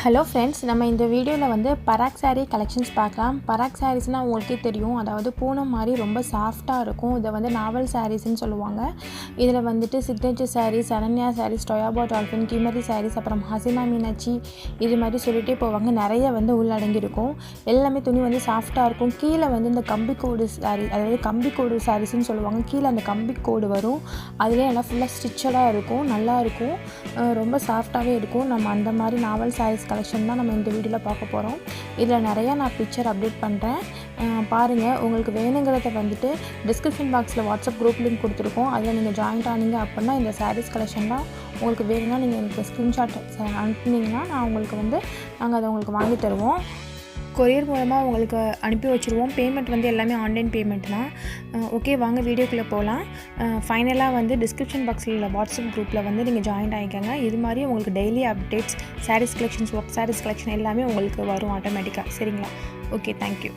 Hello friends, நம்ம இந்த வீடியோவில் வந்து பராக் சாரீ கலெக்ஷன்ஸ் பார்க்கலாம். பராக் சாரீஸ்னால் உங்களுக்கே தெரியும், அதாவது பூனம் மாதிரி ரொம்ப சாஃப்டாக இருக்கும். இதை வந்து நாவல் சாரீஸ்ன்னு சொல்லுவாங்க. இதில் வந்துட்டு சிக்னேச்சர் சாரீஸ், அனன்யா சாரீஸ், டொயாபோ டால்ஃபின், கிமரி சாரீஸ், அப்புறம் ஹசினா மீனாட்சி, இது மாதிரி சொல்லிகிட்டே போவாங்க. நிறைய வந்து உள்ளடங்கியிருக்கும். எல்லாமே துணி வந்து சாஃப்டாக இருக்கும். கீழே வந்து இந்த கம்பிக்கோடு சாரீ, அதாவது கம்பிக்கோடு சாரீஸ்ன்னு சொல்லுவாங்க. கீழே அந்த கம்பிக்கோடு வரும். அதுலேயே எல்லாம் ஃபுல்லாக ஸ்டிச்சடாக இருக்கும். நல்லாயிருக்கும், ரொம்ப சாஃப்டாகவே இருக்கும். நம்ம அந்த மாதிரி நாவல் சாரீஸ் கலெக்ஷன் தான் நம்ம இந்த வீடியோவில் பார்க்க போகிறோம். இதில் நிறையா நான் பிக்சர் அப்டேட் பண்ணுறேன், பாருங்கள். உங்களுக்கு வேணுங்கிறத வந்துட்டு டிஸ்கிரிப்ஷன் பாக்ஸில் வாட்ஸ்அப் குரூப் லிங்க் கொடுத்துருக்கோம். அதில் நீங்கள் ஜாயின்ட் ஆனீங்க அப்படின்னா இந்த சாரீஸ் கலெக்ஷன் தான் உங்களுக்கு வேணும்னா நீங்கள் எனக்கு ஸ்க்ரீன்ஷாட் அனுப்புனீங்கன்னா நாங்கள் அதை உங்களுக்கு வாங்கி தருவோம். கொரியர் மூலமாக உங்களுக்கு அனுப்பி வச்சுருவோம். பேமெண்ட் வந்து எல்லாமே ஆன்லைன் பேமெண்ட் தான். ஓகே, வாங்க வீடியோக்குள்ளே போகலாம். ஃபைனலாக வந்து டிஸ்கிரிப்ஷன் பாக்ஸில் உள்ள வாட்ஸ்அப் குரூப்பில் வந்து நீங்கள் ஜாயின் ஆகிக்கோங்க. இது மாதிரி உங்களுக்கு daily updates, sarees collections, work sarees collection எல்லாமே உங்களுக்கு வரும் ஆட்டோமேட்டிக்காக. சரிங்களா? Okay, thank you.